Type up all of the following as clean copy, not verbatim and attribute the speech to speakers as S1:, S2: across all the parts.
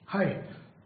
S1: हाय।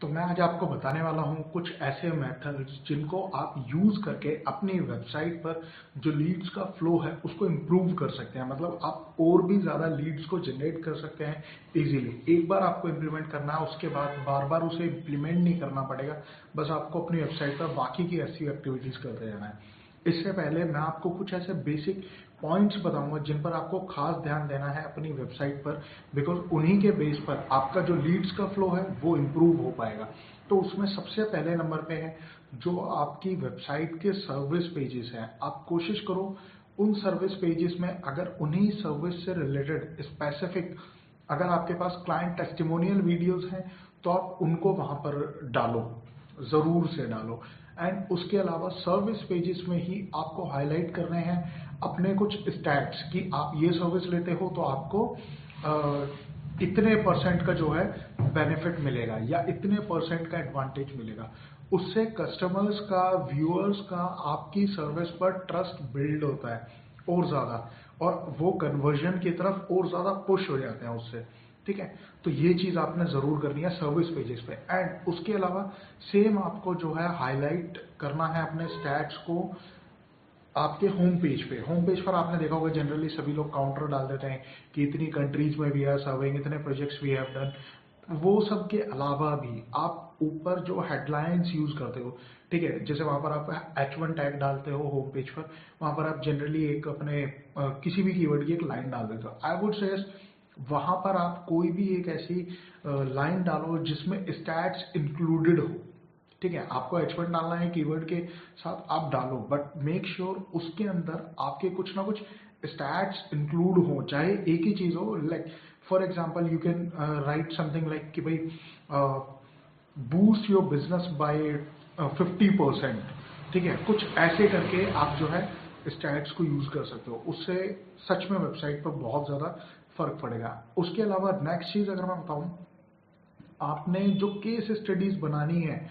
S1: तो मैं आज आपको बताने वाला हूँ कुछ ऐसे मेथड्स जिनको आप यूज़ करके अपनी वेबसाइट पर जो लीड्स का फ्लो है उसको इम्प्रूव कर सकते हैं। मतलब आप और भी ज़्यादा लीड्स को जनरेट कर सकते हैं इजीली। एक बार आपको इम्प्लीमेंट करना है, उसके बाद बार बार उसे इम्प्लीमेंट नहीं करना पड़ेगा। बस आपको अपनी वेबसाइट पर बाकी की ऐसी एक्टिविटीज़ करते जाना है। इससे पहले मैं आपको कुछ ऐसे बेसिक पॉइंट्स बताऊंगा जिन पर आपको खास ध्यान देना है अपनी वेबसाइट पर, बिकॉज उन्हीं के बेस पर आपका जो लीड्स का फ्लो है वो इम्प्रूव हो पाएगा। तो उसमें सबसे पहले नंबर पे है जो आपकी वेबसाइट के सर्विस पेजेस हैं। आप कोशिश करो उन सर्विस पेजेस में, अगर उन्हीं सर्विस से रिलेटेड स्पेसिफिक अगर आपके पास क्लाइंट टेस्टिमोनियल वीडियोस हैं तो आप उनको वहां पर डालो, जरूर से डालो। एंड उसके अलावा सर्विस पेजेस में ही आपको हाईलाइट करने हैं अपने कुछ स्टैट्स कि आप ये सर्विस लेते हो तो आपको इतने परसेंट का जो है बेनिफिट मिलेगा या इतने परसेंट का एडवांटेज मिलेगा। उससे कस्टमर्स का, व्यूअर्स का आपकी सर्विस पर ट्रस्ट बिल्ड होता है और ज़्यादा, और वो कन्वर्जन की तरफ और ज़्यादा पुश हो जाते हैं उससे। ठीक है, तो ये चीज़ आपने ज़रूर करनी है सर्विस पेजेस पे। एंड उसके अलावा सेम आपको जो है हाईलाइट करना है अपने स्टैट्स को आपके होम पेज पे। होम पेज पर आपने देखा होगा जनरली सभी लोग काउंटर डाल देते हैं कि इतनी कंट्रीज में वी आर सर्विंग, इतने प्रोजेक्ट्स वी हैव डन। वो सब के अलावा भी आप ऊपर जो हेडलाइंस यूज करते हो, ठीक है, जैसे वहां पर आप H1 टैग डालते हो होम पेज पर, वहां पर आप जनरली एक अपने किसी भी कीवर्ड की एक लाइन डाल देते हो। आई वुड सजेस्ट वहां पर आप कोई भी एक ऐसी लाइन डालो जिसमें स्टैट्स इंक्लूडेड हो। ठीक है, आपको H1 डालना है कीवर्ड के साथ, आप डालो, बट मेक श्योर उसके अंदर आपके कुछ ना कुछ स्टैट्स इंक्लूड हो, चाहे एक ही चीज हो। Like for example you can write something like कि भाई बूस्ट योर बिजनेस बाय 50%। ठीक है, कुछ ऐसे करके आप जो है स्टैट्स को यूज कर सकते हो। उससे सच में वेबसाइट पर बहुत ज्यादा फर्क पड़ेगा। उसके अलावा नेक्स्ट चीज अगर मैं बताऊं, आपने जो केस स्टडीज बनानी है,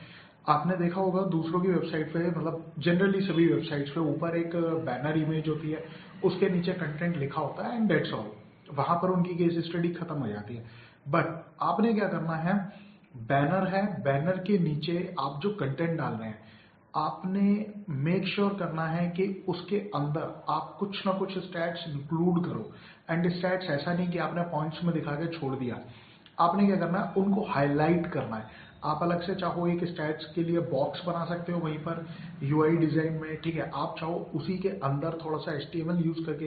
S1: आपने देखा होगा दूसरों की वेबसाइट पे, मतलब जनरली सभी वेबसाइट्स पे ऊपर एक बैनर इमेज होती है, उसके नीचे कंटेंट लिखा होता है एंड डेट्स ऑल। वहां पर उनकी केस स्टडी खत्म हो जाती है। बट आपने क्या करना है, बैनर है, बैनर के नीचे आप जो कंटेंट डाल रहे हैं, आपने मेक श्योर करना है कि उसके अंदर आप कुछ ना कुछ स्टैट्स इंक्लूड करो। एंड स्टैट्स ऐसा नहीं कि आपने पॉइंट्स में दिखा के छोड़ दिया। आपने क्या करना है, उनको हाईलाइट करना है। आप अलग से चाहो एक स्टैट्स के लिए बॉक्स बना सकते हो वहीं पर यूआई डिजाइन में। ठीक है, आप चाहो उसी के अंदर थोड़ा सा HTML यूज करके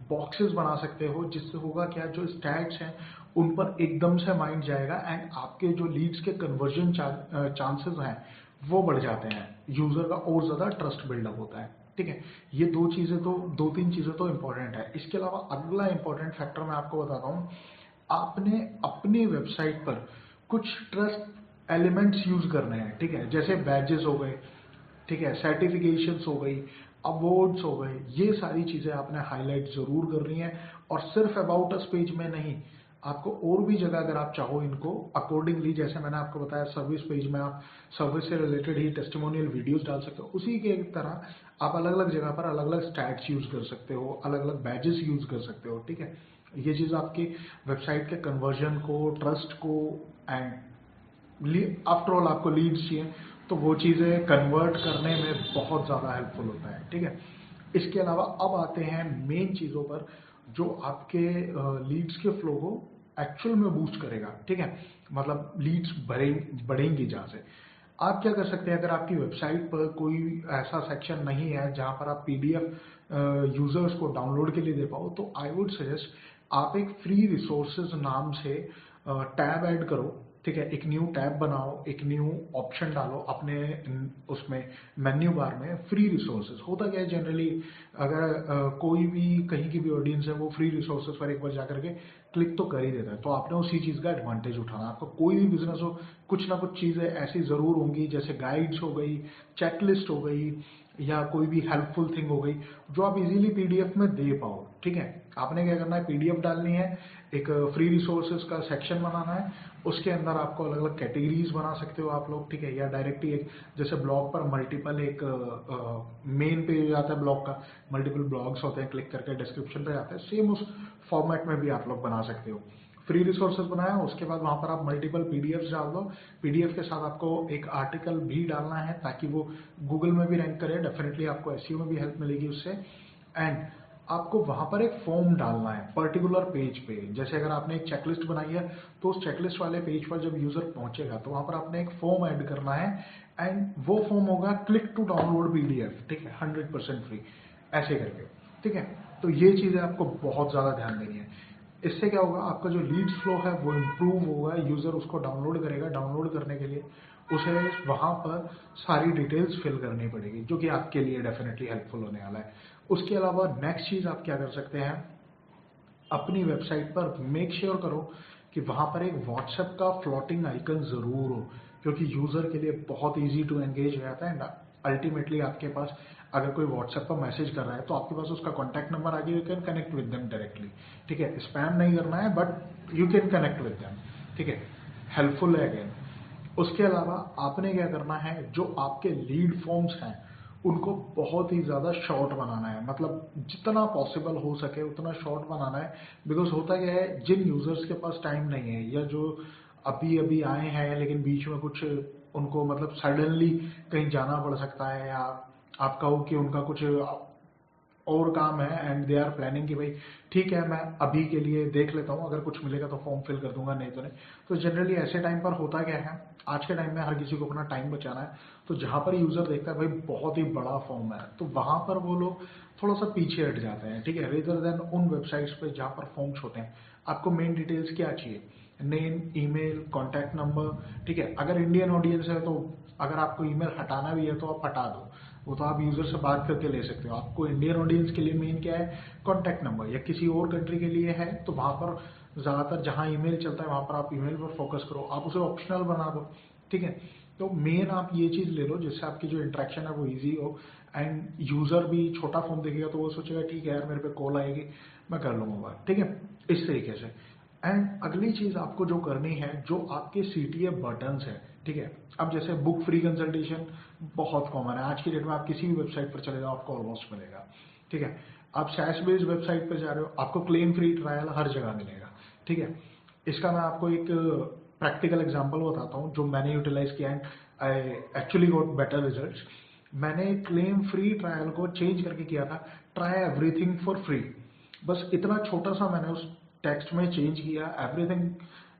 S1: बॉक्सेस बना सकते हो, जिससे होगा क्या, जो स्टैट्स हैं उन पर एकदम से माइंड जाएगा एंड आपके जो लीड्स के कन्वर्जन चांसेस हैं वो बढ़ जाते हैं, यूजर का और ज्यादा ट्रस्ट बिल्डअप होता है। ठीक है, ये दो तीन चीजें तो इंपॉर्टेंट है। इसके अलावा अगला इंपॉर्टेंट फैक्टर मैं आपको बताता हूँ, आपने अपनी वेबसाइट पर कुछ ट्रस्ट एलिमेंट्स यूज करने हैं। ठीक है, जैसे बैजेस हो गए, ठीक है, सर्टिफिकेशंस हो गई, अवार्ड्स हो गए, ये सारी चीजें आपने हाईलाइट जरूर करनी है। और सिर्फ अबाउट अस पेज में नहीं, आपको और भी जगह अगर आप चाहो इनको अकॉर्डिंगली, जैसे मैंने आपको बताया सर्विस पेज में आप सर्विस से रिलेटेड ही टेस्टिमोनियल वीडियोस डाल सकते हो, उसी के तरह आप अलग अलग जगह पर अलग अलग स्टैट्स यूज कर सकते हो, अलग अलग बैजेस यूज कर सकते हो। ठीक है, ये चीज आपकी वेबसाइट के कन्वर्जन को, ट्रस्ट को, एंड आफ्टर ऑल आपको लीड्स चाहिए तो वो चीजें कन्वर्ट करने में बहुत ज्यादा हेल्पफुल होता है। ठीक है, इसके अलावा अब आते हैं मेन चीजों पर जो आपके लीड्स के फ्लो को एक्चुअल में बूस्ट करेगा। ठीक है, मतलब लीड्स बढ़ेंगी जहां से। आप क्या कर सकते हैं, अगर आपकी वेबसाइट पर कोई ऐसा सेक्शन नहीं है जहां पर आप PDF यूजर्स को डाउनलोड के लिए दे पाओ, तो आई वुड सजेस्ट आप एक फ्री रिसोर्सेज नाम से टैब ऐड करो। ठीक है, एक न्यू टैब बनाओ, एक न्यू ऑप्शन डालो अपने उसमें मेन्यू बार में, फ्री रिसोर्सेज। होता क्या है जनरली, अगर कोई भी कहीं की भी ऑडियंस है वो फ्री रिसोर्सेज पर एक बार जाकर के क्लिक तो कर ही देता है। तो आपने उसी चीज का एडवांटेज उठाना। आपका कोई भी बिजनेस हो, कुछ ना कुछ चीजें ऐसी जरूर होंगी, जैसे गाइड्स हो गई, चेकलिस्ट हो गई, या कोई भी हेल्पफुल थिंग हो गई जो आप इजीली PDF में दे पाओ। ठीक है, आपने क्या करना है, PDF डालनी है, एक फ्री रिसोर्सेज का सेक्शन बनाना है, उसके अंदर आपको अलग अलग कैटेगरीज बना सकते हो आप लोग। ठीक है, या डायरेक्टली एक, जैसे ब्लॉग पर मल्टीपल एक मेन पेज आता है ब्लॉग का, मल्टीपल ब्लॉग्स होते हैं, क्लिक करके डिस्क्रिप्शन पे जाते हैं, सेम उस फॉर्मेट में भी आप लोग बना सकते हो। फ्री रिसोर्सेज बनाया, उसके बाद वहां पर आप मल्टीपल पीडीएफ डाल दो। पीडीएफ के साथ आपको एक आर्टिकल भी डालना है ताकि वो गूगल में भी रैंक करे, डेफिनेटली आपको एसईओ में भी हेल्प मिलेगी उससे। एंड आपको वहां पर एक फॉर्म डालना है पर्टिकुलर पेज पे। जैसे अगर आपने एक चेकलिस्ट बनाई है तो उस चेकलिस्ट वाले पेज पर जब यूजर पहुंचेगा तो वहां पर आपने एक फॉर्म ऐड करना है, एंड वो फॉर्म होगा क्लिक टू डाउनलोड पीडीएफ, ठीक है, 100% फ्री, ऐसे करके, ठीक है। तो ये चीजें आपको बहुत ज्यादा ध्यान देनी है। इससे क्या होगा, आपका जो लीड्स फ्लो है वो इम्प्रूव होगा, यूजर उसको डाउनलोड करेगा, डाउनलोड करने के लिए उसे वहां पर सारी डिटेल्स फिल करनी पड़ेगी, जो कि आपके लिए डेफिनेटली हेल्पफुल होने वाला है। उसके अलावा नेक्स्ट चीज आप क्या कर सकते हैं, अपनी वेबसाइट पर मेक श्योर करो कि वहां पर एक व्हाट्सएप का फ्लोटिंग आइकन जरूर हो, क्योंकि यूजर के लिए बहुत इजी टू एंगेज हो जाता है ना। अल्टीमेटली आपके पास अगर कोई व्हाट्सएप पर मैसेज कर रहा है तो आपके पास उसका कॉन्टैक्ट नंबर आ गया, you can connect with them directly, ठीक है। स्पैम नहीं करना है but you can connect with them, ठीक है, हेल्पफुल है अगेन। उसके अलावा आपने क्या करना है, जो आपके लीड फॉर्म्स हैं उनको बहुत ही ज्यादा शॉर्ट बनाना है, मतलब जितना पॉसिबल हो सके उतना शॉर्ट बनाना है। बिकॉज होता क्या है, जिन यूजर्स के पास टाइम नहीं है या जो अभी अभी आए हैं लेकिन बीच में कुछ उनको मतलब सडनली कहीं जाना पड़ सकता है, या आप कहो कि उनका कुछ और काम है एंड दे आर प्लानिंग कि भाई ठीक है मैं अभी के लिए देख लेता हूँ, अगर कुछ मिलेगा तो फॉर्म फिल कर दूंगा, नहीं तो नहीं। तो जनरली ऐसे टाइम पर होता क्या है, आज के टाइम में हर किसी को अपना टाइम बचाना है, तो जहां पर यूजर देखता है भाई बहुत ही बड़ा फॉर्म है तो वहां पर वो लोग थोड़ा सा पीछे हट जाते हैं, ठीक है, रेदर देन उन वेबसाइट्स पे जहां पर फॉर्म छोटे हैं। आपको मेन डिटेल्स क्या चाहिए, नेम, ईमेल, कॉन्टैक्ट नंबर, ठीक है। अगर इंडियन ऑडियंस है तो अगर आपको ईमेल हटाना भी है तो आप हटा दो, वो तो आप यूजर से बात करके ले सकते हो। आपको इंडियन ऑडियंस के लिए मेन क्या है, कॉन्टैक्ट नंबर, या किसी और कंट्री के लिए है तो वहां पर ज्यादातर जहां ईमेल चलता है वहां पर आप ईमेल पर फोकस करो, आप उसे ऑप्शनल बना दो, ठीक है। तो मेन आप ये चीज ले लो जिससे आपकी जो इंटरेक्शन है वो इजी हो, एंड यूजर भी छोटा फॉर्म देखेगा तो वो सोचेगा ठीक है यार मेरे पे कॉल आएगी मैं कर लूंगा बात, ठीक है, इस तरीके से। एंड अगली चीज आपको जो करनी है, जो आपके सीटीए बटन्स है, ठीक है। अब जैसे बुक फ्री कंसल्टेशन बहुत कॉमन है आज की डेट में, आप किसी भी वेबसाइट पर चले जाओ आपको ऑलमोस्ट मिलेगा, ठीक है। आप सैस बेस्ड वेबसाइट पर जा रहे हो आपको क्लेम फ्री ट्रायल हर जगह मिलेगा, ठीक है। इसका मैं आपको एक प्रैक्टिकल एग्जांपल बताता हूँ जो मैंने यूटिलाइज किया and I actually got better results. मैंने क्लेम फ्री ट्रायल को चेंज करके किया था ट्राई एवरीथिंग फॉर फ्री, बस इतना छोटा सा मैंने उस टेक्स्ट में चेंज किया, एवरीथिंग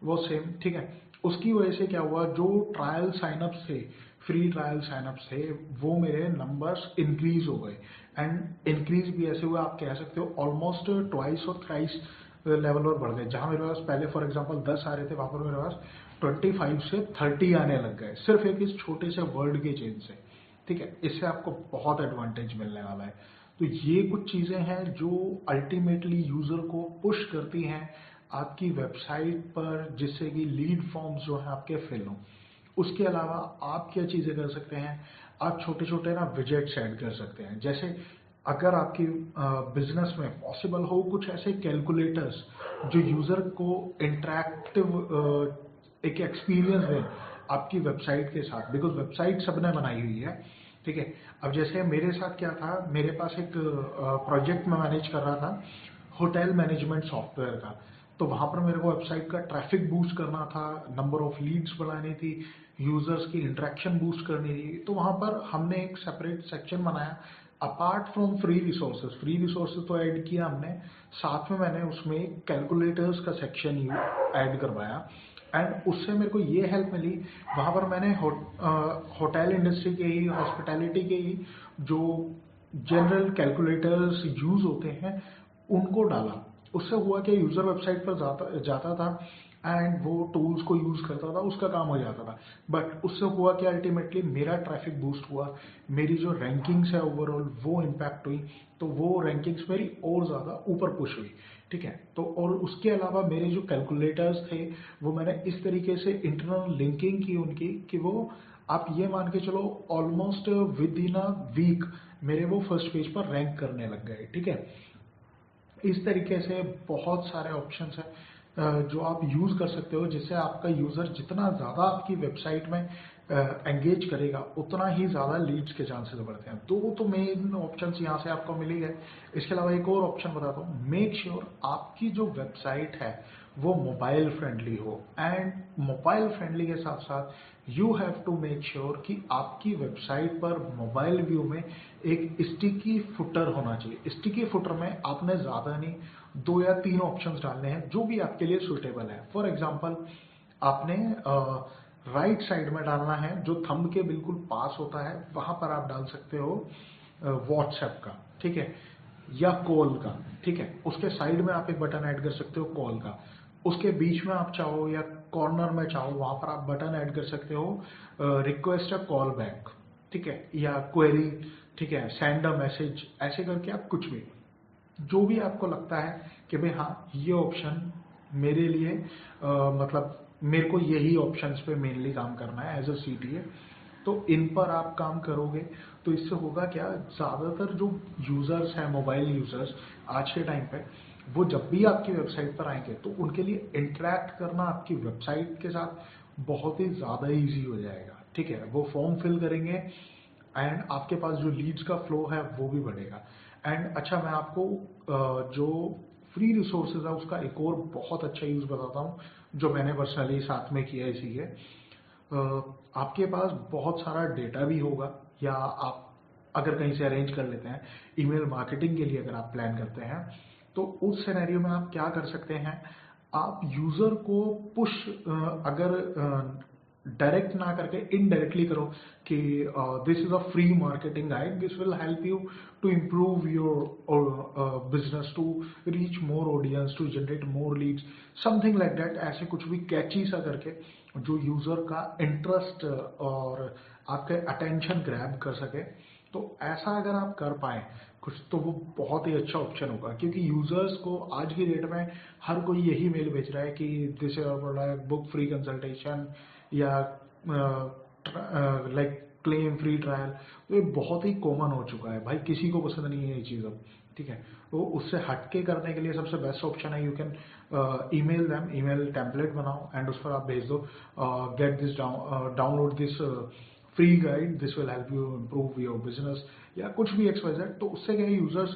S1: वो सेम, ठीक है। उसकी वजह से क्या हुआ, जो ट्रायल साइनअप्स थे, फ्री ट्रायल साइनअप्स थे, वो मेरे नंबर्स इंक्रीज हो गए। एंड इंक्रीज भी ऐसे हुए आप कह सकते हो ऑलमोस्ट ट्वाइस और थ्राइस लेवल और बढ़ गए। जहां मेरे पास पहले फॉर एग्जांपल 10 आ रहे थे वहां पर मेरे पास 25 से 30 आने लग गए, सिर्फ एक इस छोटे से वर्ड के चेंज से, ठीक है। इससे आपको बहुत एडवांटेज मिलने वाला है। तो ये कुछ चीजें हैं जो अल्टीमेटली यूजर को पुश करती हैं आपकी वेबसाइट पर, जिससे कि लीड फॉर्म्स जो है आपके फिल हों। उसके अलावा आप क्या चीजें कर सकते हैं, आप छोटे छोटे ना विजेट्स ऐड कर सकते हैं। जैसे अगर आपकी बिजनेस में पॉसिबल हो कुछ ऐसे कैलकुलेटर्स जो यूजर को इंटरैक्टिव एक एक्सपीरियंस दें आपकी वेबसाइट के साथ, बिकॉज वेबसाइट सबने बनाई हुई है, ठीक है। अब जैसे मेरे साथ क्या था, मेरे पास एक प्रोजेक्ट में मैनेज कर रहा था होटल मैनेजमेंट सॉफ्टवेयर का, तो वहां पर मेरे को वेबसाइट का ट्रैफिक बूस्ट करना था, नंबर ऑफ लीड्स बढ़ानी थी, यूजर्स की इंटरेक्शन बूस्ट करनी थी। तो वहां पर हमने एक सेपरेट सेक्शन बनाया apart from free resources. Free resources तो ऐड किया हमने, साथ में मैंने उसमें कैलकुलेटर्स का सेक्शन ऐड करवाया, एंड उससे मेरे को ये हेल्प मिली, वहां पर मैंने होटल इंडस्ट्री के ही, हॉस्पिटैलिटी के ही जो जनरल कैलकुलेटर्स यूज होते हैं उनको डाला। उससे हुआ कि यूजर वेबसाइट पर जाता था एंड वो टूल्स को यूज करता था, उसका काम हो जाता था। बट उससे हुआ कि अल्टीमेटली मेरा ट्रैफिक बूस्ट हुआ, मेरी जो रैंकिंग्स है ओवरऑल वो इम्पैक्ट हुई, तो वो रैंकिंग्स मेरी और ज्यादा ऊपर पुश हुई, ठीक है। तो और उसके अलावा मेरे जो कैलकुलेटर्स थे वो मैंने इस तरीके से इंटरनल लिंकिंग की उनकी कि वो आप ये मान के चलो almost within a week मेरे वो फर्स्ट पेज पर रैंक करने लग गए, ठीक है। इस तरीके से बहुत सारे ऑप्शंस हैं जो आप यूज कर सकते हो, जिससे आपका यूजर जितना ज्यादा आपकी वेबसाइट में एंगेज करेगा उतना ही ज्यादा लीड्स के चांसेस बढ़ते हैं। दो तो मेन ऑप्शंस यहाँ से आपको मिल ही गए। इसके अलावा एक और ऑप्शन बताता हूँ, मेक श्योर आपकी जो वेबसाइट है वो मोबाइल फ्रेंडली हो। एंड मोबाइल फ्रेंडली के साथ साथ you have to make sure कि आपकी वेबसाइट पर मोबाइल व्यू में एक स्टिकी फुटर होना चाहिए। स्टिकी फुटर में आपने ज़्यादा नहीं 2 या 3 ऑप्शंस डालने हैं जो भी आपके लिए सुटेबल है। फॉर एग्जाम्पल आपने राइट साइड में डालना है, जो थंब के बिल्कुल पास होता है, वहां पर आप डाल सकते हो व्हाट्सएप का, ठीक है, या कॉल का, ठीक है। उसके साइड में आप एक बटन ऐड कर सकते हो कॉल का। उसके बीच में आप चाहो या कॉर्नर में चाहो वहां पर आप बटन ऐड कर सकते हो रिक्वेस्ट अ कॉल बैक, ठीक है, या क्वेरी, ठीक है, सेंड अ मैसेज, ऐसे करके आप कुछ भी जो भी आपको लगता है कि भाई हाँ ये ऑप्शन मेरे लिए मतलब मेरे को यही ऑप्शंस पे मेनली काम करना है एज अ CTA, तो इन पर आप काम करोगे। तो इससे होगा क्या, ज़्यादातर जो यूज़र्स हैं, मोबाइल यूज़र्स आज के टाइम पे, वो जब भी आपकी वेबसाइट पर आएंगे तो उनके लिए इंटरेक्ट करना आपकी वेबसाइट के साथ बहुत ही ज़्यादा ईजी हो जाएगा, ठीक है। वो फॉर्म फिल करेंगे एंड आपके पास जो लीड्स का फ्लो है वो भी बढ़ेगा। एंड अच्छा, मैं आपको जो फ्री रिसोर्सेज है उसका एक और बहुत अच्छा यूज़ बताता हूँ जो मैंने पर्सनली साथ में किया है इसी के। आपके पास बहुत सारा डेटा भी होगा, या आप अगर कहीं से अरेंज कर लेते हैं ईमेल मार्केटिंग के लिए, अगर आप प्लान करते हैं तो उस सिनेरियो में आप क्या कर सकते हैं, आप यूजर को पुश अगर डायरेक्ट ना करके इनडायरेक्टली करो कि this is a free marketing guide, this will help you to improve your business, to reach more audience, to generate more leads, something like that. ऐसे कुछ भी कैची सा करके जो यूजर का इंटरेस्ट और आपके अटेंशन ग्रैब कर सके, तो ऐसा अगर आप कर पाए कुछ, तो वो बहुत ही अच्छा ऑप्शन होगा। क्योंकि यूजर्स को आज की डेट में हर कोई यही मेल भेज रहा है कि this is our product, book free consultation, या लाइक क्लेम फ्री ट्रायल। तो ये बहुत ही कॉमन हो चुका है भाई, किसी को पसंद नहीं है ये चीज़ अब, ठीक है। तो उससे हटके करने के लिए सबसे बेस्ट ऑप्शन है, you can email them, email template बनाओ एंड उस पर आप भेज दो get this download this free guide, this will help you improve your business, या कुछ भी XYZ। तो उससे क्या यूजर्स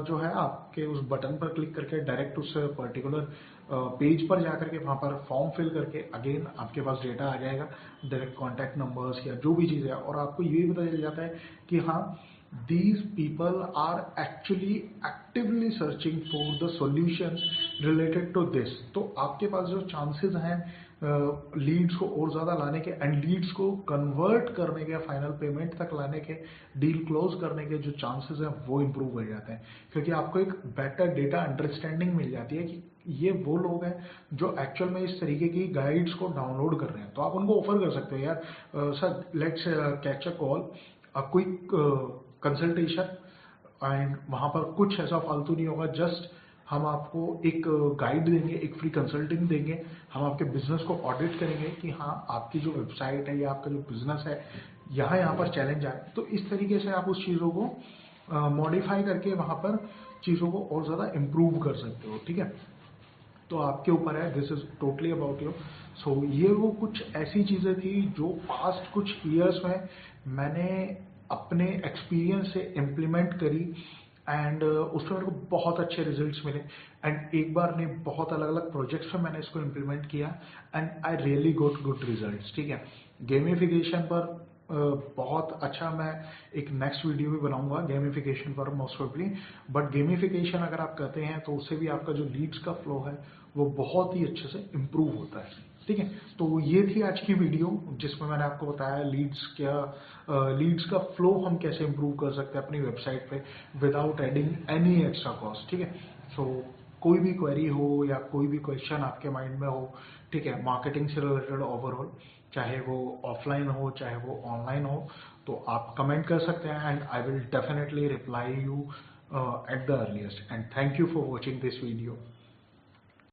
S1: जो है आपके उस बटन पर क्लिक करके डायरेक्ट उस पर्टिकुलर पेज पर जाकर के वहां पर फॉर्म फिल करके अगेन आपके पास डेटा आ जाएगा, डायरेक्ट कॉन्टैक्ट नंबर्स या जो भी चीज़ है, और आपको ये भी पता चल जाता है कि हाँ these people are actually actively searching for the solutions related to this। तो आपके पास जो चांसेस हैं लीड्स को और ज़्यादा लाने के एंड लीड्स को कन्वर्ट करने के, फाइनल पेमेंट तक लाने के, डील क्लोज करने के जो चांसेस हैं वो इम्प्रूव हो जाते हैं। क्योंकि आपको एक बेटर डेटा अंडरस्टैंडिंग मिल जाती है कि ये वो लोग हैं जो एक्चुअल में इस तरीके की गाइड्स को डाउनलोड कर रहे हैं। तो आप उनको ऑफर कर सकते हो, यार sir let's catch a call, a quick consultation, and वहां पर कुछ ऐसा फालतू नहीं होगा, जस्ट हम आपको एक गाइड देंगे, एक फ्री कंसल्टिंग देंगे, हम आपके बिजनेस को ऑडिट करेंगे कि हाँ आपकी जो वेबसाइट है या आपका जो बिजनेस है यहाँ पर चैलेंज आए। तो इस तरीके से आप उस चीज़ों को मॉडिफाई करके वहां पर चीज़ों को और ज़्यादा इम्प्रूव कर सकते हो, ठीक है। तो आपके ऊपर है, this is totally about you. So ये वो कुछ ऐसी चीज़ें थी जो पास्ट कुछ ईयर्स में मैंने अपने एक्सपीरियंस से इम्प्लीमेंट करी, एंड उसमें मेरे को बहुत अच्छे रिजल्ट्स मिले। एंड एक बार नहीं, बहुत अलग अलग प्रोजेक्ट्स में मैंने इसको इम्प्लीमेंट किया and I really got good results, ठीक है। गेमिफिकेशन पर बहुत अच्छा मैं एक नेक्स्ट वीडियो भी बनाऊंगा गेमिफिकेशन पर मोस्ट प्रोबेबली। बट गेमिफिकेशन अगर आप करते हैं तो उससे भी आपका जो लीड्स का फ्लो है वो बहुत ही अच्छे से इम्प्रूव होता है, ठीक है। तो ये थी आज की वीडियो जिसमें मैंने आपको बताया लीड्स का फ्लो हम कैसे इम्प्रूव कर सकते हैं अपनी वेबसाइट पे without adding any extra cost, ठीक है। सो कोई भी क्वेरी हो या कोई भी क्वेश्चन आपके माइंड में हो, ठीक है, मार्केटिंग से रिलेटेड ओवरऑल, चाहे वो ऑफलाइन हो चाहे वो ऑनलाइन हो, तो आप कमेंट कर सकते हैं and I will definitely reply you at the earliest। And thank you for watching this video।